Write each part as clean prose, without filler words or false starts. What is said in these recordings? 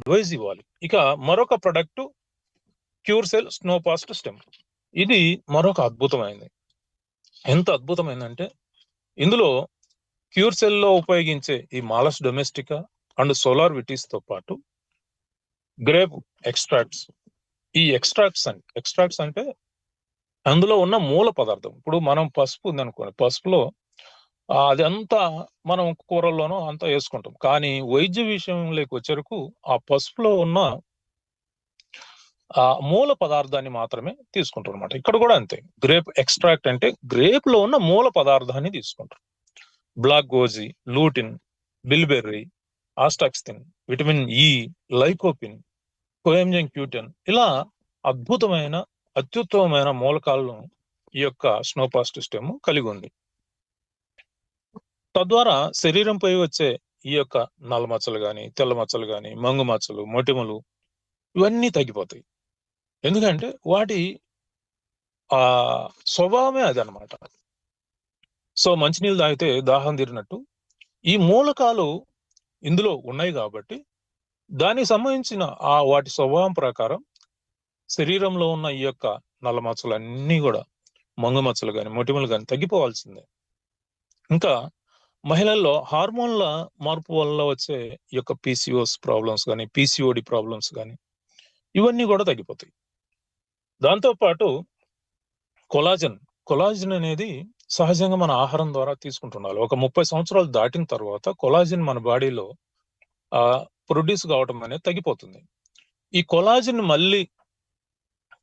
Advise ఇవ్వాలి. ఇక మరొక ప్రొడక్ట్ క్యూర్సెల్ స్నోపాస్ట్ స్టెమ్. ఇది మరొక అద్భుతమైనది. ఎంత అద్భుతమైందంటే ఇందులో క్యూర్సెల్ లో ఉపయోగించే ఈ Malus domestica and solar Vitis తో పాటు గ్రేప్ ఎక్స్ట్రాక్ట్స్. ఈ ఎక్స్ట్రాక్ట్స్ అంటే అందులో ఉన్న మూల పదార్థం. ఇప్పుడు మనం పసుపు ఉందనుకోండి, పసుపులో అది అంతా మనం కూరల్లోనూ అంతా వేసుకుంటాం. కానీ వైద్య విషయంలోకి వచ్చేరకు ఆ పసుపులో ఉన్న ఆ మూల పదార్థాన్ని మాత్రమే తీసుకుంటారు అనమాట. ఇక్కడ కూడా అంతే. గ్రేప్ ఎక్స్ట్రాక్ట్ అంటే గ్రేప్ లో ఉన్న మూల పదార్థాన్ని తీసుకుంటారు. Black goji, lutein, bilberry, astaxanthin, vitamin E, lycopene, coenzyme Q ten, ఇలా అద్భుతమైన అత్యుత్తమమైన మూలకాలను ఈ యొక్క స్నోపాస్ట్ స్టెమ్ కలిగి ఉంది. తద్వారా శరీరంపై వచ్చే ఈ యొక్క నల్ల మచ్చలు గాని, తెల్ల మచ్చలు గాని, మంగు మచ్చలు, మొటిమలు ఇవన్నీ తగ్గిపోతాయి. ఎందుకంటే వాటి ఆ స్వభావమే అదనమాట. సో మంచినీళ్ళు తాగితే దాహం తీరినట్టు ఈ మూలకాలు ఇందులో ఉన్నాయి కాబట్టి దానికి సంబంధించిన వాటి స్వభావం ప్రకారం శరీరంలో ఉన్న ఈ యొక్క నల్ల మచ్చలు అన్నీ కూడా, మంగు మచ్చలు కానీ, మొటిమలు కానీ తగ్గిపోవాల్సిందే. ఇంకా మహిళల్లో హార్మోన్ల మార్పు వల్ల వచ్చే ఈ యొక్క పీసీఓస్ ప్రాబ్లమ్స్ కానీ, పీసీఓడి ప్రాబ్లమ్స్ కానీ ఇవన్నీ కూడా తగ్గిపోతాయి. దాంతోపాటు కొలాజిన్ అనేది సహజంగా మన ఆహారం ద్వారా తీసుకుంటుండాలి. ఒక 30 సంవత్సరాలు దాటిన తర్వాత కొలాజిన్ మన బాడీలో ప్రొడ్యూస్ కావటం అనేది తగ్గిపోతుంది. ఈ కొలాజిన్ మళ్ళీ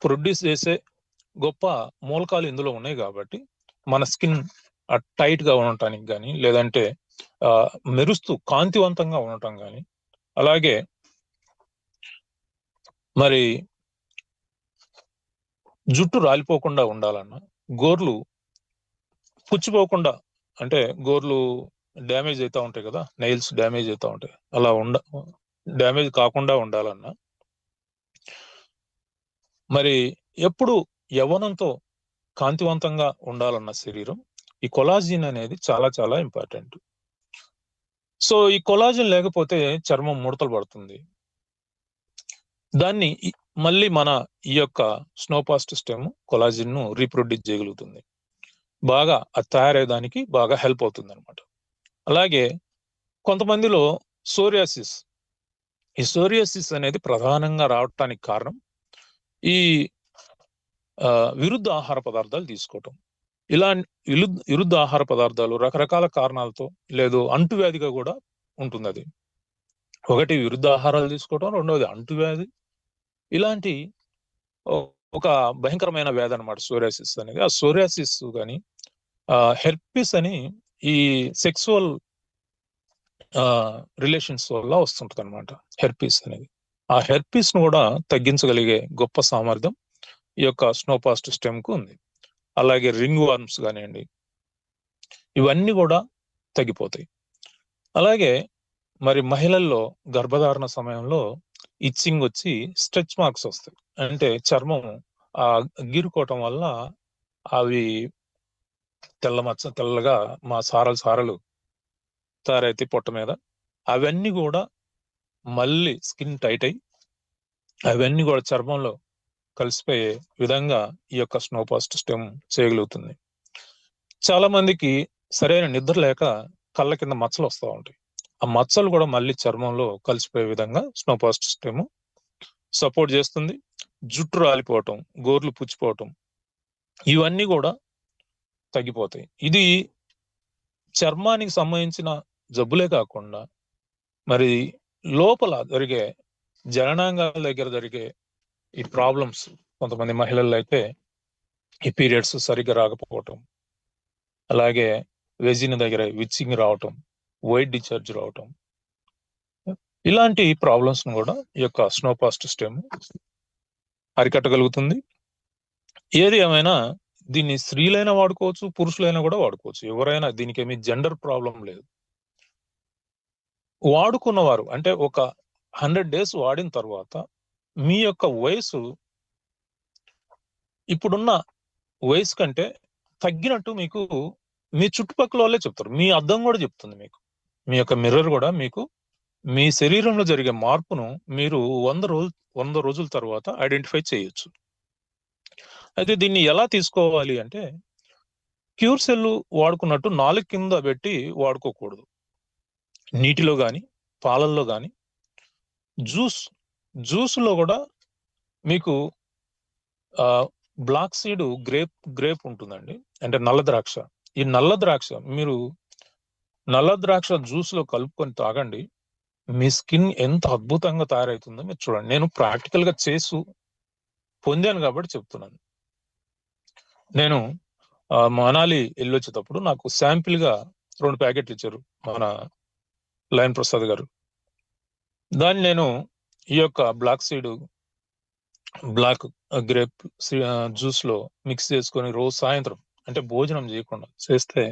ప్రొడ్యూస్ చేసే గొప్ప మూలకాలు ఇందులో ఉన్నాయి కాబట్టి మన స్కిన్ టైట్ గా ఉండటానికి కానీ, లేదంటే మెరుస్తూ కాంతివంతంగా ఉండటం కానీ, అలాగే మరి జుట్టు రాలిపోకుండా ఉండాలన్నా, గోర్లు పుచ్చిపోకుండా, అంటే గోర్లు డ్యామేజ్ అవుతా ఉంటాయి కదా, నెయిల్స్ డ్యామేజ్ అవుతా ఉంటాయి, అలా డ్యామేజ్ కాకుండా ఉండాలన్నా, మరి ఎప్పుడు యవ్వనంతో కాంతివంతంగా ఉండాలన్న శరీరం ఈ కొలాజిన్ అనేది చాలా చాలా ఇంపార్టెంట్. సో ఈ కొలాజిన్ లేకపోతే చర్మం ముడతలు పడుతుంది. దాన్ని మళ్ళీ మన ఈ యొక్క స్నోపాస్ట్ స్టెమ్ కొలాజిన్ ను రీప్రొడ్యూస్ చేయగలుగుతుంది. బాగా అది తయారయ్యేదానికి బాగా హెల్ప్ అవుతుంది అనమాట. అలాగే కొంతమందిలో సోరియాసిస్, ఈ సోరియాసిస్ అనేది ప్రధానంగా రావటానికి కారణం ఈ విరుద్ధ ఆహార పదార్థాలు తీసుకోవటం. ఇలా విరుద్ధ ఆహార పదార్థాలు రకరకాల కారణాలతో, లేదు అంటువ్యాధిగా కూడా ఉంటుంది. అది ఒకటి విరుద్ధ ఆహారాలు తీసుకోవటం, రెండవది అంటువ్యాధి. ఇలాంటి ఒక భయంకరమైన వ్యాధి అనమాట సోరియాసిస్ అనేది. ఆ సోరియాసిస్ కానీ హెర్పిస్ అని ఈ సెక్సువల్ రిలేషన్స్ వల్ల వస్తుంటది అనమాట హెర్పిస్ అనేది. ఆ హెర్పిస్ ను కూడా తగ్గించగలిగే గొప్ప సామర్థ్యం ఈ యొక్క స్నోపాస్ట్ స్టెమ్ కు ఉంది. అలాగే రింగ్ వార్మ్స్ కానివ్వండి, ఇవన్నీ కూడా తగ్గిపోతాయి. అలాగే మరి మహిళల్లో గర్భధారణ సమయంలో ఇచ్చింగ్ వచ్చి స్ట్రెచ్ మార్క్స్ వస్తాయి. అంటే చర్మం గీరుకోవటం వల్ల అవి తెల్లగా మా సారలు తయారైతే పొట్ట మీద, అవన్నీ కూడా మళ్ళీ స్కిన్ టైట్ అయి అవన్నీ కూడా చర్మంలో కలిసిపోయే విధంగా ఈ యొక్క స్నోపాస్ట్ స్టెమ్ చేయగలుగుతుంది. చాలా మందికి సరైన నిద్ర లేక కళ్ళ కింద మచ్చలు వస్తూ ఉంటాయి. ఆ మచ్చలు కూడా మళ్ళీ చర్మంలో కలిసిపోయే విధంగా స్నోపాస్ట్ స్టెమ్ సపోర్ట్ చేస్తుంది. జుట్టు రాలిపోవటం, గోర్లు పుచ్చిపోవటం, ఇవన్నీ కూడా తగ్గిపోతాయి. ఇది చర్మానికి సంబంధించిన జబ్బులే కాకుండా మరి లోపల జరిగే జననాంగాల దగ్గర జరిగే ఈ ప్రాబ్లమ్స్, కొంతమంది మహిళల్లో అయితే ఈ పీరియడ్స్ సరిగ్గా రాకపోవటం, అలాగే వెజిన్ దగ్గర విచ్చింగ్ రావటం, వైట్ డిశ్చార్జ్ రావటం, ఇలాంటి ప్రాబ్లమ్స్ ను కూడా ఈ యొక్క స్నోపాస్ట్ స్టెమ్ అరికట్టగలుగుతుంది. ఏది ఏమైనా దీన్ని స్త్రీలైనా వాడుకోవచ్చు, పురుషులైనా కూడా వాడుకోవచ్చు. ఎవరైనా, దీనికి ఏమి జెండర్ ప్రాబ్లం లేదు. వాడుకున్నవారు అంటే ఒక 100 days వాడిన తర్వాత మీ యొక్క వయసు ఇప్పుడున్న వయసు కంటే తగ్గినట్టు మీకు మీ చుట్టుపక్కల వాళ్ళే చెప్తారు. మీ అద్దం కూడా చెప్తుంది మీకు, మీ యొక్క మిర్రర్ కూడా మీకు మీ శరీరంలో జరిగే మార్పును మీరు 100 రోజుల తర్వాత ఐడెంటిఫై చేయొచ్చు. అయితే దీన్ని ఎలా తీసుకోవాలి అంటే, క్యూర్ సెల్ వాడుకున్నట్టు నాలుగు కింద పెట్టి వాడుకోకూడదు. నీటిలో గాని, పాలల్లో గాని, జ్యూస్లో కూడా మీకు బ్లాక్ సీడ్ గ్రేప్ ఉంటుందండి, అంటే నల్ల ద్రాక్ష. ఈ నల్ల ద్రాక్ష జ్యూస్ లో కలుపుకొని తాగండి. మీ స్కిన్ ఎంత అద్భుతంగా తయారవుతుందో మీరు చూడండి. నేను ప్రాక్టికల్ గా చేసి పొందాను కాబట్టి చెప్తున్నాను. నేను మనాలి వెళ్ళొచ్చేటప్పుడు నాకు శాంపిల్ గా 2 ప్యాకెట్లు ఇచ్చారు మన లయన్ ప్రసాద్ గారు. దాన్ని నేను ఈ యొక్క బ్లాక్ గ్రేప్ జ్యూస్ లో మిక్స్ చేసుకొని రోజు సాయంత్రం, అంటే భోజనం చేయకుండా చేస్తే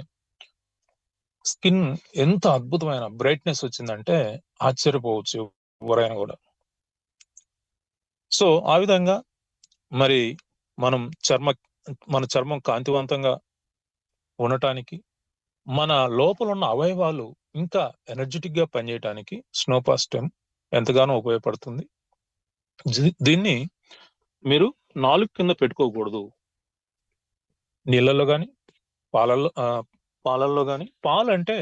స్కిన్ ఎంత అద్భుతమైన బ్రైట్నెస్ వచ్చిందంటే ఆశ్చర్యపోవచ్చు ఎవరైనా కూడా. సో ఆ విధంగా మరి మన చర్మం కాంతివంతంగా ఉండటానికి, మన లోపల ఉన్న అవయవాలు ఇంకా ఎనర్జెటిక్ గా పనిచేయడానికి స్నోపాస్టెమ్ ఎంతగానో ఉపయోగపడుతుంది. దీన్ని మీరు 4 కింద పెట్టుకోకూడదు. నీళ్ళల్లో గాని, పాలల్లో గాని. పాలు అంటే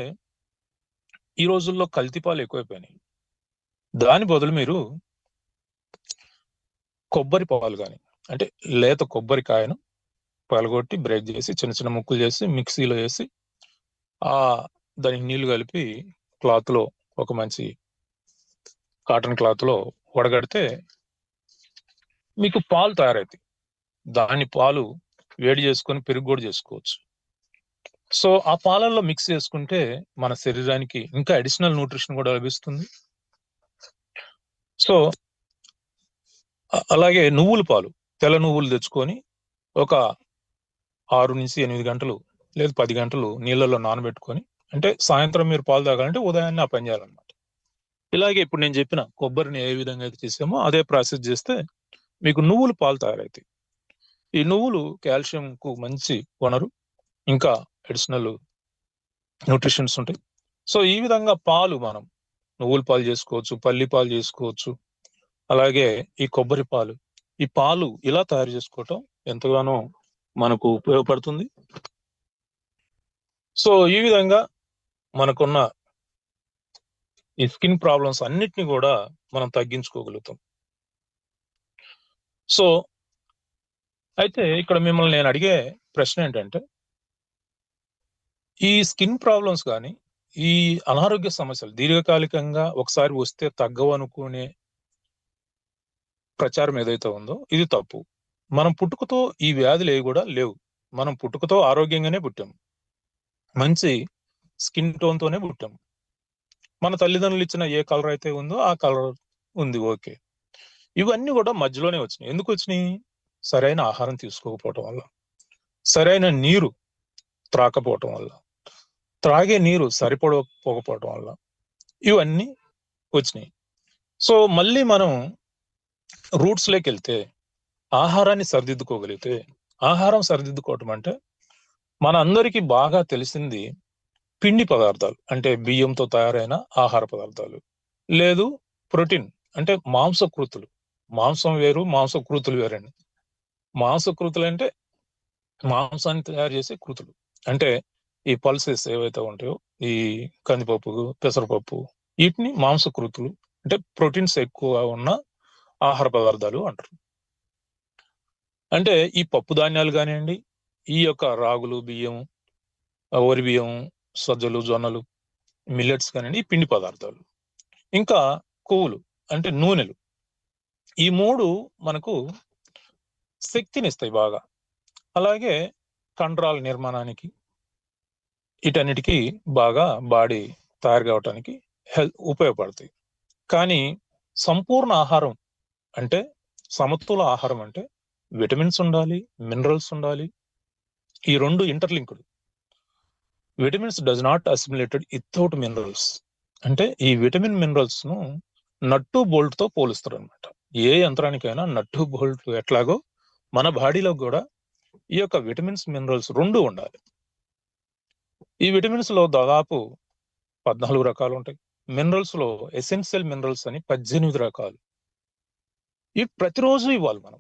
ఈ రోజుల్లో కల్తీ పాలు ఎక్కువైపోయినాయి. దాని బదులు మీరు కొబ్బరి పాలు గాని, అంటే లేత కొబ్బరికాయను పగలగొట్టి బ్రేక్ చేసి చిన్న చిన్న ముక్కలు చేసి మిక్సీలో వేసి దానికి నీళ్లు కలిపి క్లాత్ లో, ఒక మంచి కాటన్ క్లాత్ లో వడగడితే మీకు పాలు తయారవుతాయి. దాని పాలు వేడి చేసుకొని పెరుగు కూడా చేసుకోవచ్చు. సో ఆ పాలల్లో మిక్స్ చేసుకుంటే మన శరీరానికి ఇంకా అడిషనల్ న్యూట్రిషన్ కూడా లభిస్తుంది. సో అలాగే నువ్వుల పాలు, తెల్ల నువ్వులు తెచ్చుకొని ఒక 6 నుంచి 8 గంటలు లేదు 10 గంటలు నీళ్ళల్లో నానబెట్టుకొని, అంటే సాయంత్రం మీరు పాలు తాగాలంటే ఉదయాన్నే ఆ పని చేయాలన్నమాట. ఇలాగే ఇప్పుడు నేను చెప్పిన కొబ్బరిని ఏ విధంగా అయితే చేసామో అదే ప్రాసెస్ చేస్తే మీకు నువ్వులు పాలు తయారవుతాయి. ఈ నువ్వులు కాల్షియం కు మంచి వనరు, ఇంకా అడిషనల్ న్యూట్రిషన్స్ ఉంటాయి. సో ఈ విధంగా పాలు మనం నువ్వుల పాలు చేసుకోవచ్చు, పల్లి పాలు చేసుకోవచ్చు, అలాగే ఈ కొబ్బరి పాలు. ఈ పాలు ఇలా తయారు చేసుకోవటం ఎంతగానో మనకు ఉపయోగపడుతుంది. సో ఈ విధంగా మనకున్న ఈ స్కిన్ ప్రాబ్లమ్స్ అన్నిటిని కూడా మనం తగ్గించుకోగలుగుతాం. సో అయితే ఇక్కడ మిమ్మల్ని నేను అడిగే ప్రశ్న ఏంటంటే, ఈ స్కిన్ ప్రాబ్లమ్స్ కానీ, ఈ అనారోగ్య సమస్యలు దీర్ఘకాలికంగా ఒకసారి వస్తే తగ్గవు అనుకునే ప్రచారం ఏదైతే ఉందో ఇది తప్పు. మనం పుట్టుకతో ఈ వ్యాధులు ఏవి కూడా లేవు. మనం పుట్టుకతో ఆరోగ్యంగానే పుట్టాము, మంచి స్కిన్ టోన్ తోనే పుట్టాము. మన తల్లిదండ్రులు ఇచ్చిన ఏ కలర్ అయితే ఉందో ఆ కలర్ ఉంది, ఓకే. ఇవన్నీ కూడా మధ్యలోనే వచ్చినాయి. ఎందుకు వచ్చినాయి? సరైన ఆహారం తీసుకోకపోవటం వల్ల, సరైన నీరు త్రాకపోవటం వల్ల, త్రాగే నీరు సరిపడకపోవటం వల్ల ఇవన్నీ వచ్చినాయి. సో మళ్ళీ మనం రూట్స్ లోకి వెళ్తే, ఆహారాన్ని సరిదిద్దుకోగలిగితే, ఆహారం సరిదిద్దుకోవటం అంటే మన అందరికీ బాగా తెలిసింది పిండి పదార్థాలు, అంటే బియ్యంతో తయారైన ఆహార పదార్థాలు, లేదు ప్రోటీన్ అంటే మాంసకృతులు. మాంసం వేరు, మాంసకృతులు వేరండి. మాంసకృతులు అంటే మాంసాన్ని తయారు చేసే కృతులు, అంటే ఈ పల్సెస్ ఏవైతే ఉంటాయో, ఈ కందిపప్పు, పెసరపప్పు, వీటిని మాంసకృతులు అంటే ప్రోటీన్స్ ఎక్కువ ఉన్న ఆహార పదార్థాలు అంటారు. అంటే ఈ పప్పు ధాన్యాలు కానివ్వండి, ఈ యొక్క రాగులు, బియ్యం, వరి బియ్యం, సజ్జలు, జొన్నలు, మిల్లెట్స్ కానివ్వండి, ఈ పిండి పదార్థాలు. ఇంకా కొవ్వులు అంటే నూనెలు. ఈ 3 మనకు శక్తినిస్తాయి బాగా. అలాగే కండరాల నిర్మాణానికి, వీటన్నిటికీ బాగా బాడీ తయారు కావటానికి ఉపయోగపడతాయి. కానీ సంపూర్ణ ఆహారం అంటే, సమతుల ఆహారం అంటే విటమిన్స్ ఉండాలి, మినరల్స్ ఉండాలి. ఈ 2 interlinked. Vitamins does not assimilated without minerals. అంటే ఈ విటమిన్ మినరల్స్ ను నట్టు బోల్ట్ తో పోలుస్తారు అనమాట. ఏ యంత్రానికైనా నట్టు బోల్ట్ ఎట్లాగో మన బాడీలో కూడా ఈ యొక్క విటమిన్స్, మినరల్స్ 2 ఉండాలి. ఈ విటమిన్స్ లో దాదాపు 14 రకాలు ఉంటాయి. మినరల్స్ లో ఎసెన్షియల్ మినరల్స్ అని 18 రకాలు. ఇవి ప్రతిరోజు ఇవ్వాలి మనం.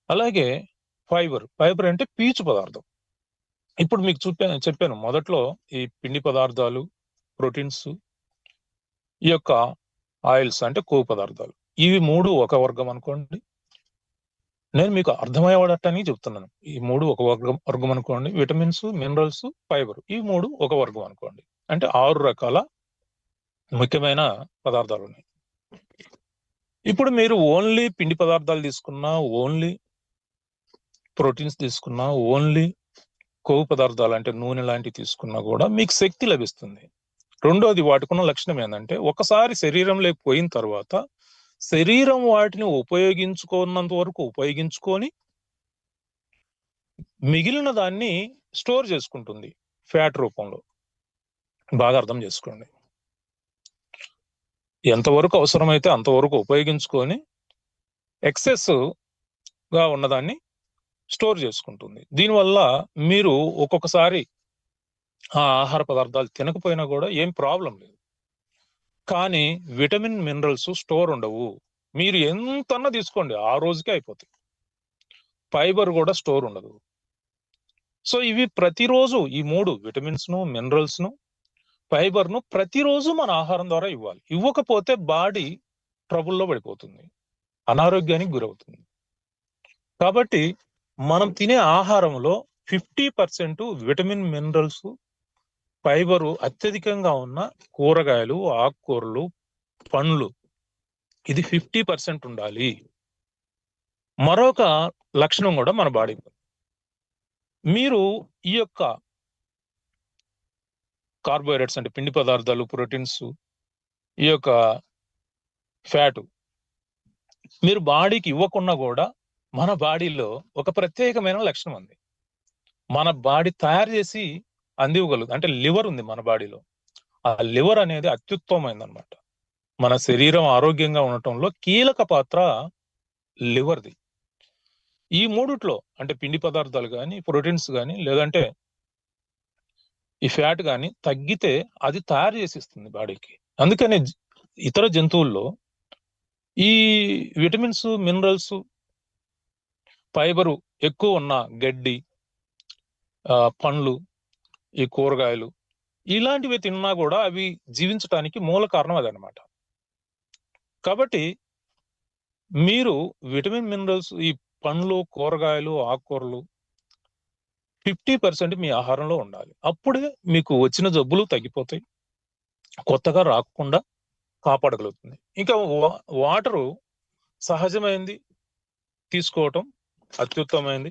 అలాగే ఫైబర్ అంటే పీచు పదార్థం. ఇప్పుడు మీకు చెప్పాను మొదట్లో ఈ పిండి పదార్థాలు, ప్రోటీన్స్, ఈ యొక్క ఆయిల్స్ అంటే కొవ్వు పదార్థాలు, ఇవి 3 ఒక వర్గం అనుకోండి. నేను మీకు అర్థమయ్యేవాడటానికి చెప్తున్నాను. ఈ 3 ఒక వర్గం అనుకోండి. విటమిన్స్, మినరల్స్, ఫైబర్ ఈ 3 ఒక వర్గం అనుకోండి. అంటే 6 రకాల ముఖ్యమైన పదార్థాలు ఉన్నాయి. ఇప్పుడు మీరు ఓన్లీ పిండి పదార్థాలు తీసుకున్నా, ఓన్లీ ప్రోటీన్స్ తీసుకున్నా, ఓన్లీ కొవ్వు పదార్థాలు అంటే నూనె లాంటివి తీసుకున్నా కూడా మీకు శక్తి లభిస్తుంది. రెండోది, వాటికున్న లక్షణం ఏంటంటే ఒకసారి శరీరంలోకి పోయిన తర్వాత శరీరం వాటిని ఉపయోగించుకున్నంత వరకు ఉపయోగించుకొని మిగిలిన దాన్ని స్టోర్ చేసుకుంటుంది ఫ్యాట్ రూపంలో. బాగా అర్థం చేసుకోండి. ఎంతవరకు అవసరమైతే అంతవరకు ఉపయోగించుకొని ఎక్సెస్ గా ఉన్నదాన్ని స్టోర్ చేసుకుంటుంది. దీనివల్ల మీరు ఒక్కొక్కసారి ఆ ఆహార పదార్థాలు తినకపోయినా కూడా ఏం ప్రాబ్లం లేదు. కానీ విటమిన్, మినరల్స్ స్టోర్ ఉండవు. మీరు ఎంతన్నా తీసుకోండి, ఆ రోజుకే అయిపోతాయి. ఫైబర్ కూడా స్టోర్ ఉండదు. సో ఇవి ప్రతిరోజు ఈ 3 విటమిన్స్ ను, మినరల్స్ ను, ఫైబర్ ను ప్రతిరోజు మన ఆహారం ద్వారా ఇవ్వాలి. ఇవ్వకపోతే బాడీ ట్రబుల్లో పడిపోతుంది, అనారోగ్యానికి గురవుతుంది. కాబట్టి మనం తినే ఆహారంలో 50% విటమిన్, మినరల్స్, ఫైబరు అత్యధికంగా ఉన్న కూరగాయలు, ఆకుకూరలు, పండ్లు, ఇది 50% ఉండాలి. మరొక లక్షణం కూడా మన బాడీ, మీరు ఈ యొక్క కార్బోహైడ్రేట్స్ అంటే పిండి పదార్థాలు, ప్రోటీన్స్, ఈ యొక్క ఫ్యాటు మీరు బాడీకి ఇవ్వకున్నా కూడా మన బాడీలో ఒక ప్రత్యేకమైన లక్షణం ఉంది. మన బాడీ తయారు చేసి అందివ్వగలదు. అంటే లివర్ ఉంది మన బాడీలో. ఆ లివర్ అనేది అత్యుత్తమైంది అనమాట. మన శరీరం ఆరోగ్యంగా ఉండటంలో కీలక పాత్ర లివర్ది. ఈ మూడిట్లో అంటే పిండి పదార్థాలు కానీ, ప్రోటీన్స్ కానీ, లేదంటే ఈ ఫ్యాట్ కానీ తగ్గితే అది తయారు చేసి ఇస్తుంది బాడీకి. అందుకనే ఇతర జంతువుల్లో ఈ విటమిన్స్, మినరల్స్, ఫైబరు ఎక్కువ ఉన్న గడ్డి, పండ్లు, ఈ కూరగాయలు ఇలాంటివి తిన్నా కూడా అవి జీవించడానికి మూల కారణం అదనమాట. కాబట్టి మీరు విటమిన్, మినరల్స్, ఈ పండ్లు, కూరగాయలు, ఆకుకూరలు 50% మీ ఆహారంలో ఉండాలి. అప్పుడే మీకు వచ్చిన జబ్బులు తగ్గిపోతాయి, కొత్తగా రాకుండా కాపాడగలుగుతుంది. ఇంకా వాటరు సహజమైంది తీసుకోవటం అత్యుత్తమైంది.